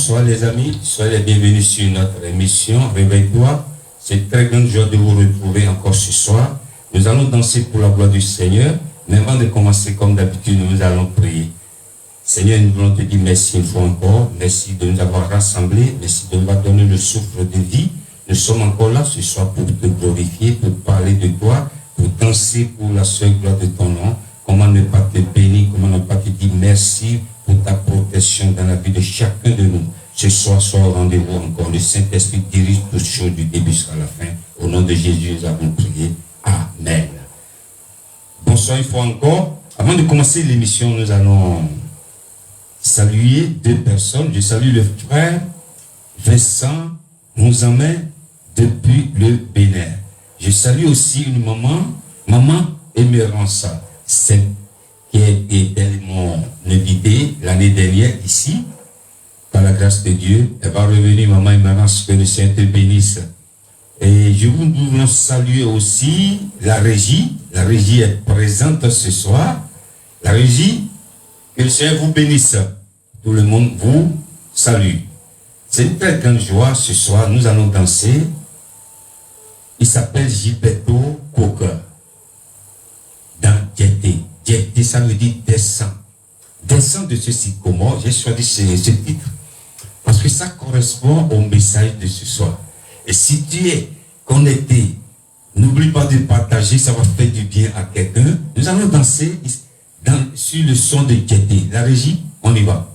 Bonsoir les amis, soyez les bienvenus sur notre émission Réveille-toi. C'est une très grande joie de vous retrouver encore ce soir. Nous allons danser pour la gloire du Seigneur, mais avant de commencer comme d'habitude, nous allons prier. Seigneur, nous voulons te dire merci une fois encore, merci de nous avoir rassemblés, merci de nous avoir donné le souffle de vie. Nous sommes encore là ce soir pour te glorifier, pour parler de toi, pour danser pour la seule gloire de ton nom. Comment ne pas te bénir, comment ne pas te dire merci pour ta protection dans la vie de chacun de nous. Ce soir, sois au rendez-vous encore. Le Saint-Esprit dirige toutes choses du début jusqu'à la fin. Au nom de Jésus, nous avons prié. Amen. Bonsoir une fois encore. Avant de commencer l'émission, nous allons saluer deux personnes. Je salue le frère Vincent Mouzamé depuis le Bénin. Je salue aussi une maman Emerança, celle qui a été tellement invitée l'année dernière ici. Par la grâce de Dieu, elle va revenir, maman Emerança, que le Seigneur te bénisse. Et je voulais saluer aussi la régie. La régie est présente ce soir. La régie, que le Seigneur vous bénisse. Tout le monde vous salue. C'est une très grande joie ce soir. Nous allons danser. Il s'appelle Gilberto Coca. Dans Djeté. Djeté, ça veut dire descend. Descend de ce sycomore. J'ai choisi ce titre parce que ça correspond au message de ce soir. Et si tu es connecté, n'oublie pas de partager, ça va faire du bien à quelqu'un. Nous allons danser sur le son de Djeté. La régie, on y va.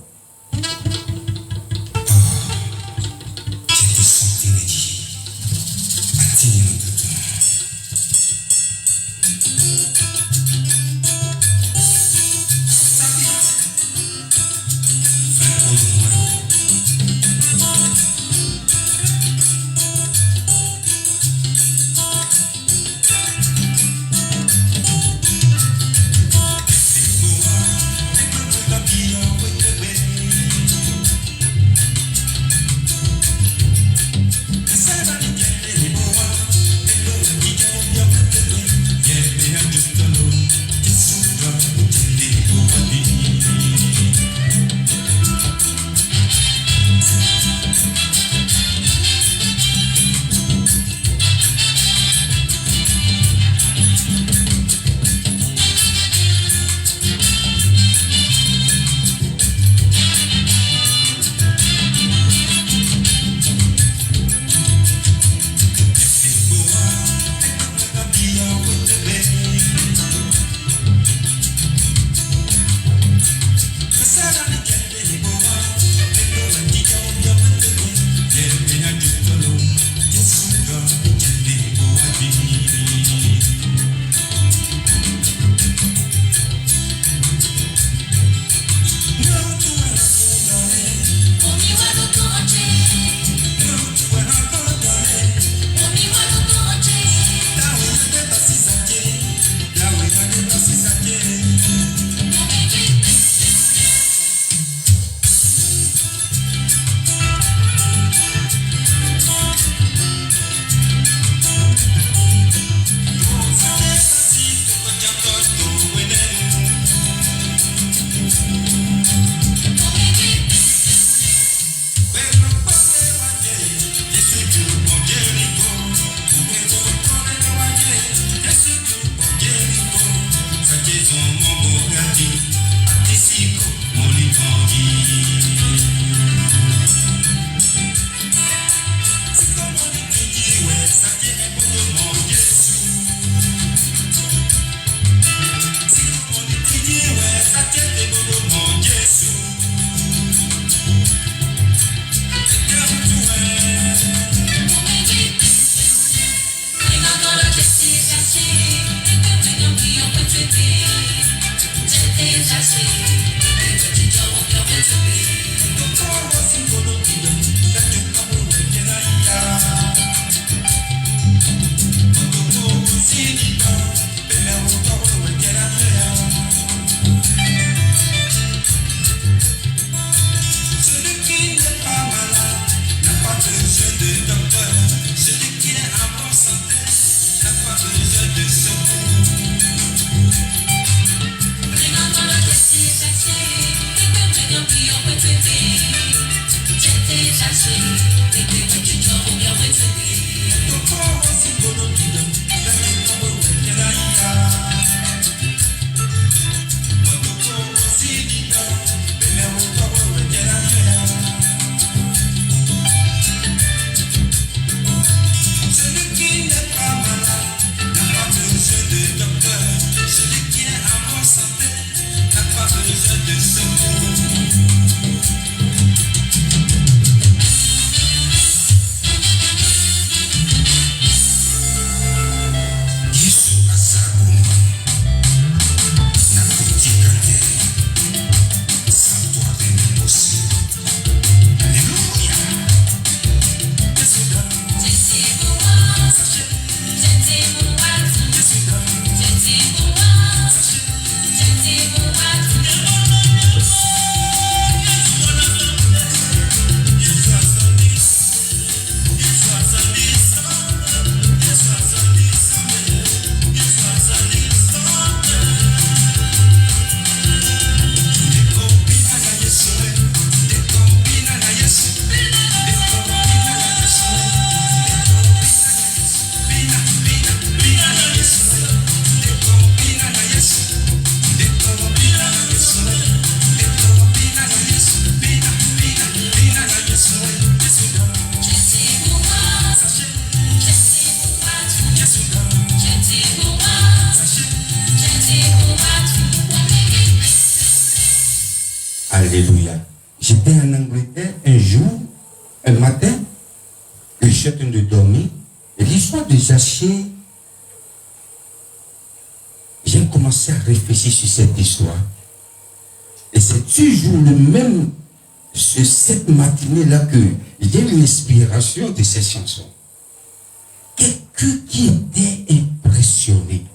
Alléluia. J'étais en Angleterre un jour, un matin, que je suis en train de dormir. Et l'histoire de Zachée, j'ai commencé à réfléchir sur cette histoire. Et c'est toujours le même, cette matinée-là, que j'ai eu l'inspiration de ces chansons. Quelqu'un qui était impressionné,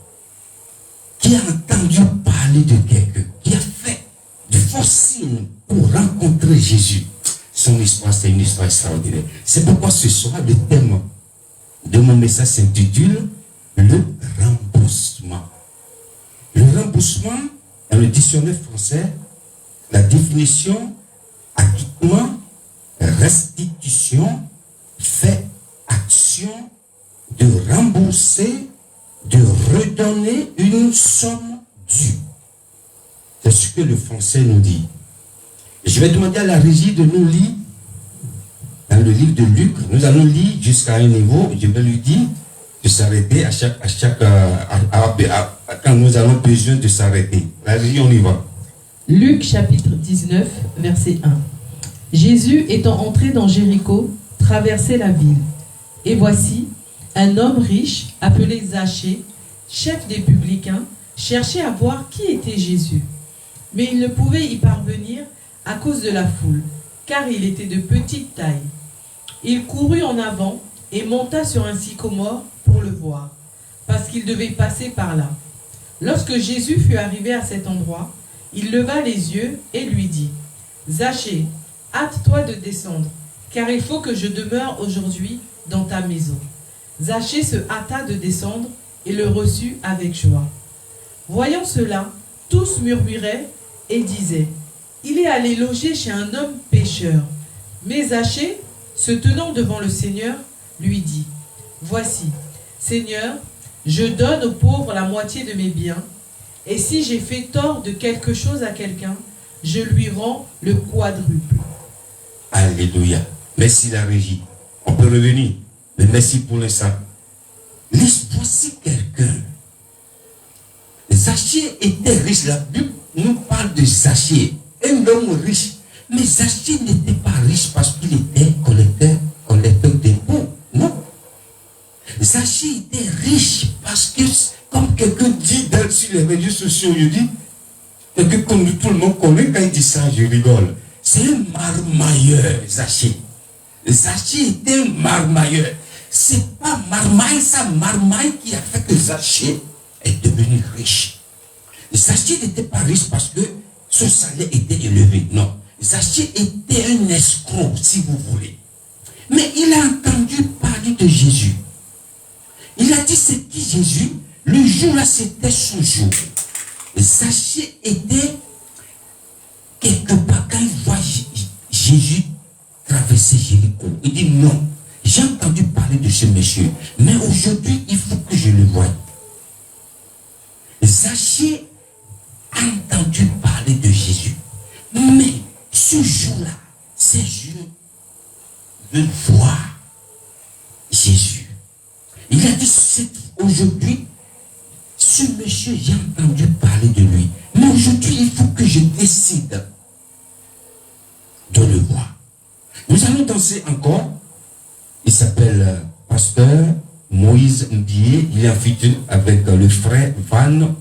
qui a entendu parler de quelqu'un, qui a fait de forts signes pour rencontrer Jésus. Son histoire, c'est une histoire extraordinaire. C'est pourquoi ce soir, le thème de mon message s'intitule le remboursement. Le remboursement, dans le dictionnaire français, la définition, acquittement, restitution, fait action de rembourser, de redonner une somme due. C'est ce que le français nous dit. Et je vais demander à la régie de nous lire dans le livre de Luc. Nous allons lire jusqu'à un niveau. Je vais lui dire de s'arrêter quand nous avons besoin de s'arrêter. La régie, on y va. Luc chapitre 19, verset 1. Jésus étant entré dans Jéricho, traversait la ville. Et voici, un homme riche, appelé Zachée, chef des publicains, cherchait à voir qui était Jésus. Mais il ne pouvait y parvenir à cause de la foule, car il était de petite taille. Il courut en avant et monta sur un sycomore pour le voir, parce qu'il devait passer par là. Lorsque Jésus fut arrivé à cet endroit, il leva les yeux et lui dit, « Zachée, hâte-toi de descendre, car il faut que je demeure aujourd'hui dans ta maison. » Zachée se hâta de descendre et le reçut avec joie. Voyant cela, tous murmuraient et disaient, « Il est allé loger chez un homme pécheur. » Mais Zachée, se tenant devant le Seigneur, lui dit, « Voici, Seigneur, je donne aux pauvres la moitié de mes biens, et si j'ai fait tort de quelque chose à quelqu'un, je lui rends le quadruple. » Alléluia. Merci la régie. On peut revenir. Mais merci pour l'instant. Voici quelqu'un. Zachée était riche. La Bible nous parle de Zachée, un homme riche. Mais Zachée n'était pas riche parce qu'il était collecteur d'impôts. Non. Zachée était riche parce que, comme quelqu'un dit sur les réseaux sociaux, je dis, quelqu'un que tout le monde connaît, quand il dit ça, je rigole. C'est un marmailleur, Zachée. Zachée était un marmailleur. C'est pas marmaille qui a fait que Zachée est devenu riche. Zachée n'était pas riche parce que son salaire était élevé. Non. Zachée était un escroc, si vous voulez. Mais il a entendu parler de Jésus. Il a dit, c'est qui Jésus? Le jour-là, c'était son jour. Zachée était quelque part, quand il voit Jésus traverser traverser Jéricho. Il dit non, j'ai entendu parler de ce monsieur, mais aujourd'hui, il faut que je le voie. Zachée a entendu parler de Jésus. Mais ce jour-là, ses yeux veulent voir Jésus. Il a dit, aujourd'hui, ce monsieur, j'ai entendu parler de lui. Mais aujourd'hui, il faut que je décide de le voir. Nous allons danser encore. Il s'appelle Pasteur Moïse Ndié. Il est en featuring avec le frère Van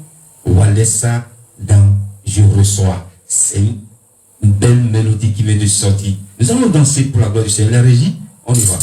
Walesa dans Je reçois. C'est une belle mélodie qui vient de sortir. Nous allons danser pour la gloire du Seigneur. La régie, on y va.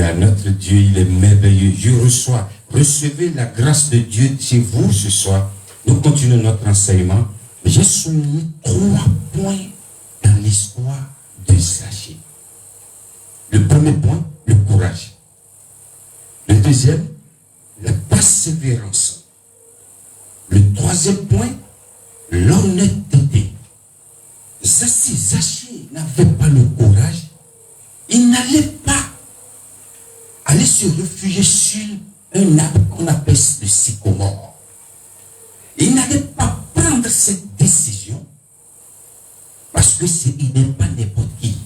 Alléluia. Notre Dieu, il est merveilleux. Je reçois. Recevez la grâce de Dieu chez vous ce soir. Nous continuons notre enseignement. J'ai souligné 3 points dans l'histoire de Zachée. Le premier point, le courage. Le deuxième, la persévérance. Le troisième point, l'honnêteté. Si Zachée n'avait pas le courage, il n'allait pas aller se réfugier sur un arbre qu'on appelle le sycomore. Il n'allait pas prendre cette décision parce que il n'est pas n'importe qui.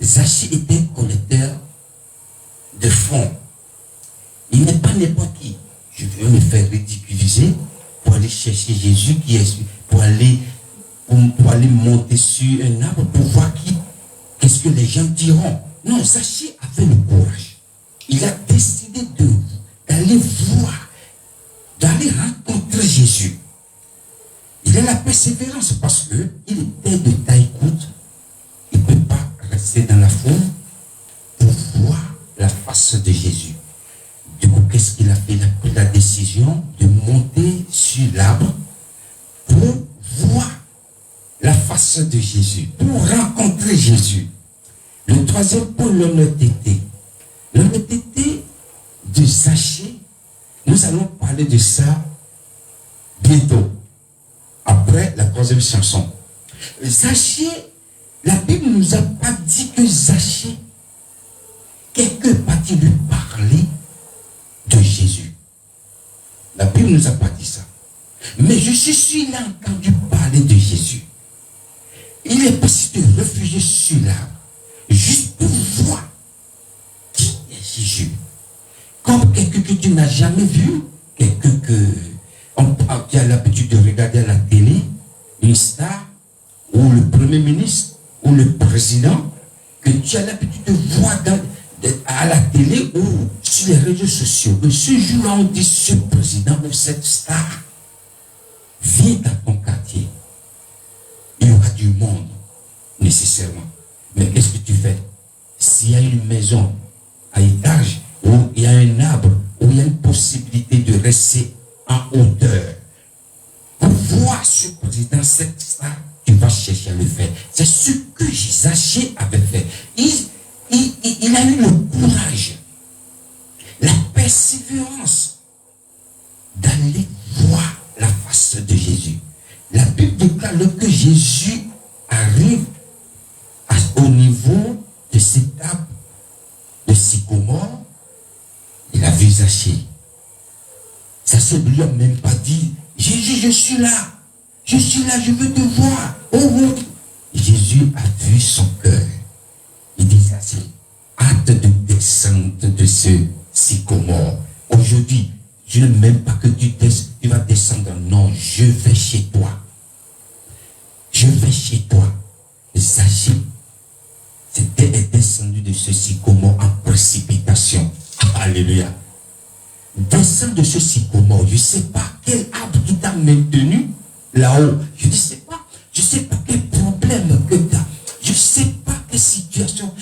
Zachée était collecteur de fonds. Il n'est pas n'importe qui. Je veux me faire ridiculiser pour aller chercher Jésus pour aller monter sur un arbre pour voir qu'est-ce que les gens diront. Non, Zachée avait le courage. Il a décidé d'aller voir, d'aller rencontrer Jésus. Il a la persévérance parce qu'il était de taille courte. Il ne peut pas rester dans la foule pour voir la face de Jésus. Du coup, qu'est-ce qu'il a fait? Il a pris la décision de monter sur l'arbre pour voir la face de Jésus, pour rencontrer Jésus. Le troisième point, l'honnêteté. L'honnêteté de Zachée, nous allons parler de ça bientôt, après la troisième chanson. Zachée, la Bible ne nous a pas dit que Zachée, quelqu'un va-t-il lui parler de Jésus? La Bible ne nous a pas dit ça. Mais je suis sûr qu'il a entendu parler de Jésus. Il est possible de réfugier sur l'arbre, juste pour voir qui est Jésus. Comme quelqu'un que tu n'as jamais vu, quelqu'un qui a l'habitude de regarder à la télé, une star, ou le premier ministre, ou le président, que tu as l'habitude de voir à la télé ou sur les réseaux sociaux. Et ce jour-là, on dit ce président ou cette star vient dans ton quartier. Il y aura du monde, nécessairement. Mais qu'est-ce que tu fais? S'il y a une maison à étage, où il y a un arbre, où il y a une possibilité de rester en hauteur, pour voir ce président, cette star, tu vas chercher à le faire. C'est ce que Zachée avait fait. Il a eu le courage, la persévérance d'aller voir la face de Jésus. La Bible déclare que Jésus arrive au niveau de cet arbre de sycomore. Il a vu Zachée. Zachée ne lui a même pas dit: Jésus, je suis là, je veux te voir. Oh. Jésus a vu son cœur. Il dit: Zachée, hâte de descendre de ce sycomore. Aujourd'hui, je ne m'aime pas que tu vas descendre. Non, je vais chez toi. Je vais chez toi. Zachée est descendu de ce sycomore en précipitation. Alléluia. Descends de ce sycomore. Je ne sais pas quel arbre qui t'a maintenu là-haut. Je ne sais pas. Je ne sais pas quel problème que tu as. Je ne sais pas dans quelle situation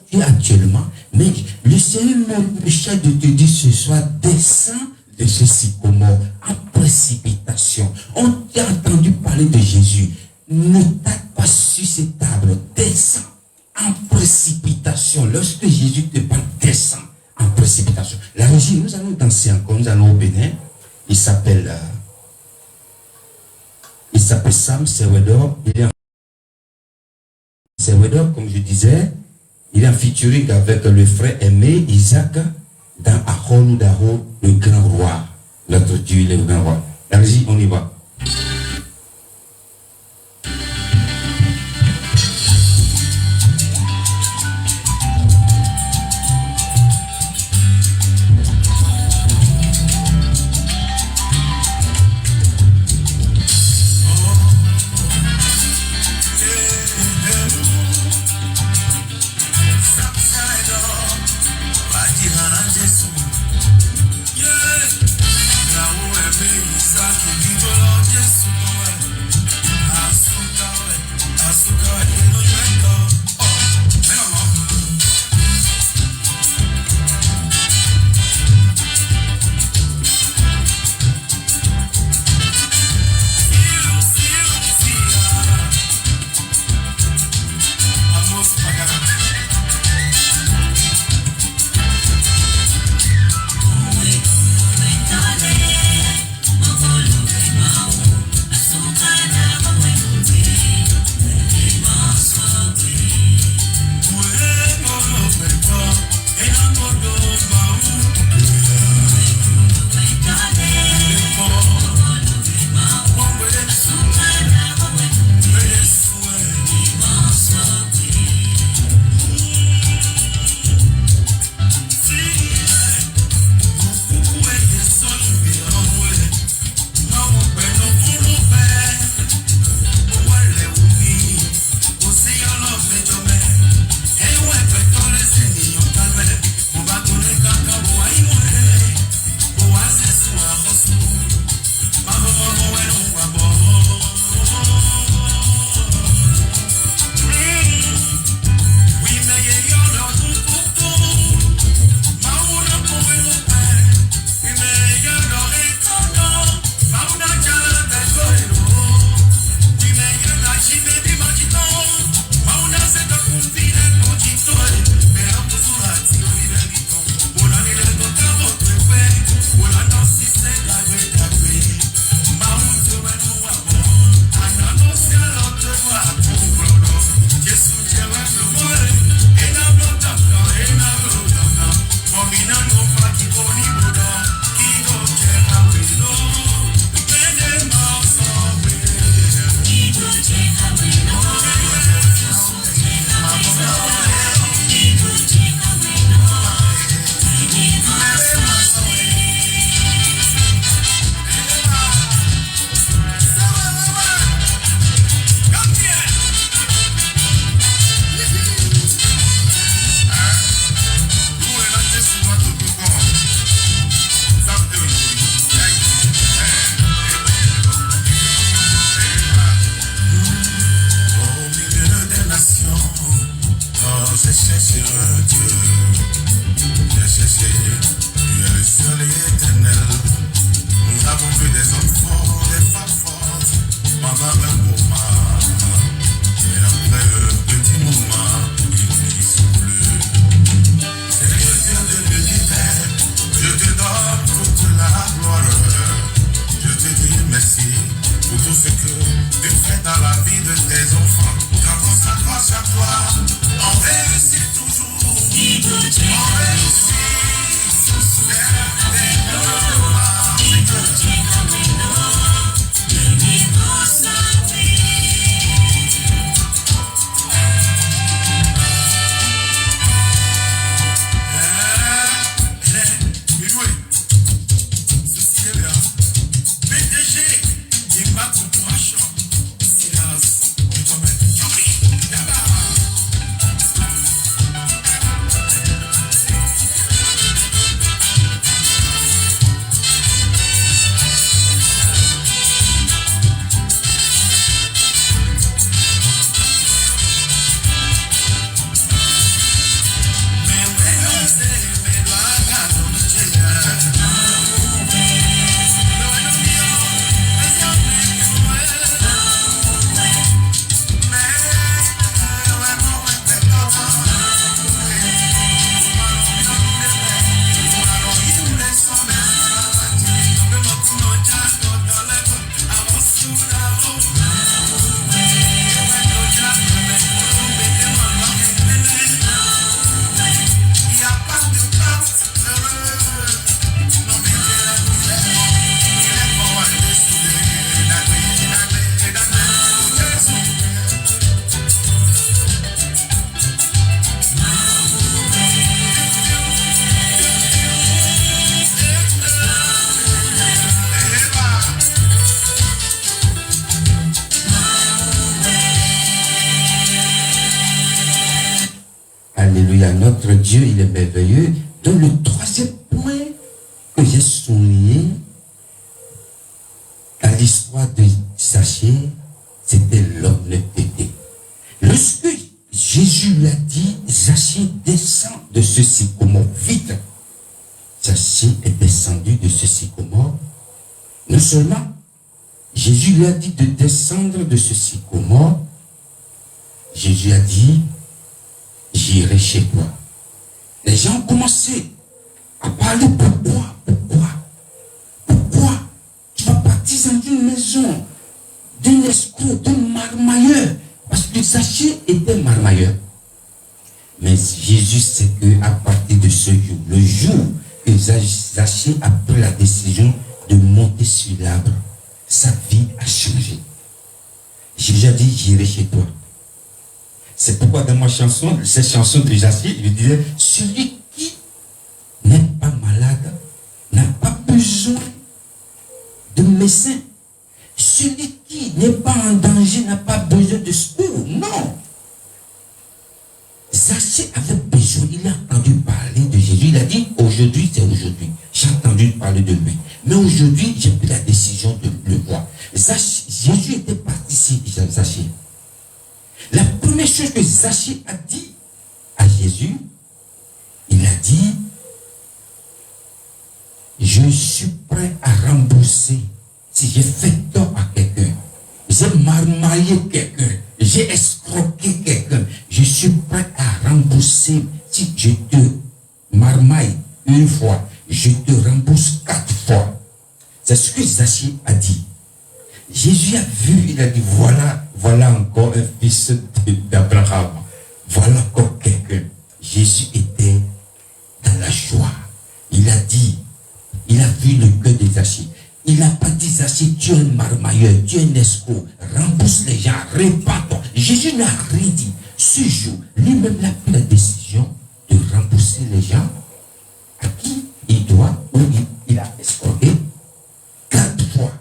tu es actuellement. Mais le Seigneur me charge de te dire ce soir: descends de ce sycomore en précipitation. On t'a entendu parler de Jésus. Ne tape pas sur cet arbre. Descends en précipitation. Lorsque Jésus te parle, descends en précipitation. La régie, nous allons danser encore. Nous allons au Bénin. Il s'appelle Sam Serwedor. Serwedor, comme je disais, il est en featuring avec le frère Aimé Isaac dans Ahonu Daho, le grand roi. Notre Dieu, il est le grand roi. La régie, on y va. ce que tu fais dans la vie de tes enfants. Quand on s'accroche à toi, on réussit toujours. On réussit. Alléluia, notre Dieu, il est merveilleux. Donc le troisième point que j'ai souligné à l'histoire de Zachée, c'était l'honnêteté. Lorsque Jésus lui a dit, Zachée, descend de ce sycomore vite. Zachée est descendu de ce sycomore. Non seulement, Jésus lui a dit de descendre de ce sycomore, Jésus a dit, j'irai chez toi. Les gens ont commencé à parler pourquoi tu vas partir dans une maison d'un escroc, d'un marmailleur, parce que Zachée était marmailleur. Mais Jésus sait qu'à partir de ce jour, le jour que Zachée a pris la décision de monter sur l'arbre, sa vie a changé. Jésus a dit, j'irai chez toi. C'est pourquoi dans ma chanson, cette chanson de Zachée, il disait, celui qui n'est pas malade n'a pas besoin de médecin. Celui qui n'est pas en danger n'a pas besoin de secours. Non. Zachée avait besoin, il a entendu parler de Jésus. Il a dit, aujourd'hui, c'est aujourd'hui. J'ai entendu parler de lui. Mais aujourd'hui, j'ai pris la décision de le voir. Jésus était parti ici, Zachée. La première chose que Zachée a dit à Jésus, il a dit, je suis prêt à rembourser si j'ai fait tort à quelqu'un, j'ai marmaillé quelqu'un, j'ai escroqué quelqu'un, je suis prêt à rembourser. Si je te marmaille une fois, je te rembourse 4 fois. C'est ce que Zachée a dit. Jésus a vu, il a dit, voilà encore un fils d'Abraham. Voilà encore quelqu'un. Jésus était dans la joie. Il a dit, il a vu le cœur de Zachée. Il n'a pas dit, Zachée, tu es un marmailleur, tu es un escroc, rembourse les gens, répands-toi. Jésus n'a rien dit. Ce jour, lui-même a pris la décision de rembourser les gens à qui il doit, ou il a escroqué 4 fois.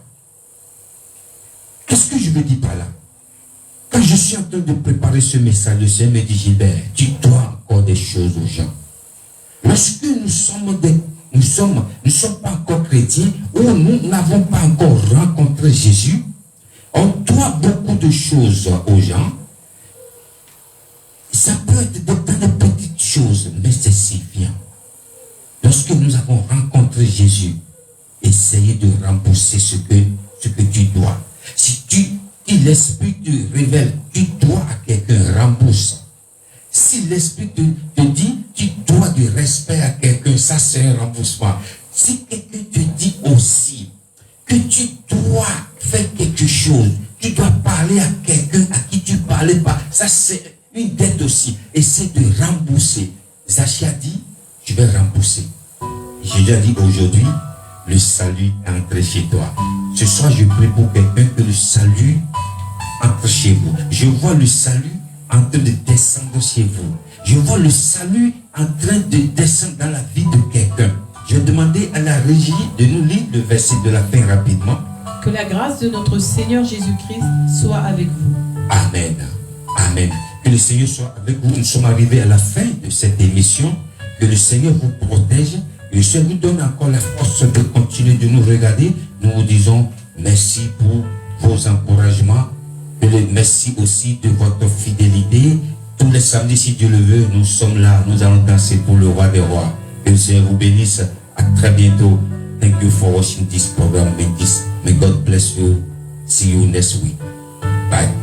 Qu'est-ce que je veux dire par là? Quand je suis en train de préparer ce message, le Seigneur me dit, Gilbert, tu dois encore des choses aux gens. Lorsque nous ne sommes pas encore chrétiens, ou nous n'avons pas encore rencontré Jésus, on doit beaucoup de choses aux gens. Ça peut être dans des petites choses, mais c'est signifiant. Lorsque nous avons rencontré Jésus, essayez de rembourser ce que tu dois. Si l'Esprit te révèle, tu dois à quelqu'un, rembourse. Si l'Esprit te dit, tu dois du respect à quelqu'un, ça c'est un remboursement. Si quelqu'un te dit aussi que tu dois fais quelque chose. Tu dois parler à quelqu'un à qui tu ne parlais pas. Ça, c'est une dette aussi. Essaie de rembourser. Zaché a dit, je vais rembourser. J'ai déjà dit aujourd'hui, le salut est entré chez toi. Ce soir, je prie pour quelqu'un que le salut entre chez vous. Je vois le salut en train de descendre chez vous. Je vois le salut en train de descendre dans la vie de quelqu'un. Je vais demander à la régie de nous lire le verset de la fin rapidement. Que la grâce de notre Seigneur Jésus-Christ soit avec vous. Amen. Amen. Que le Seigneur soit avec vous. Nous sommes arrivés à la fin de cette émission. Que le Seigneur vous protège. Que le Seigneur vous donne encore la force de continuer de nous regarder. Nous vous disons merci pour vos encouragements. Merci aussi de votre fidélité. Tous les samedis, si Dieu le veut, nous sommes là. Nous allons danser pour le roi des rois. Que le Seigneur vous bénisse. À très bientôt. Thank you for watching this program. May God bless you. See you next week. Bye.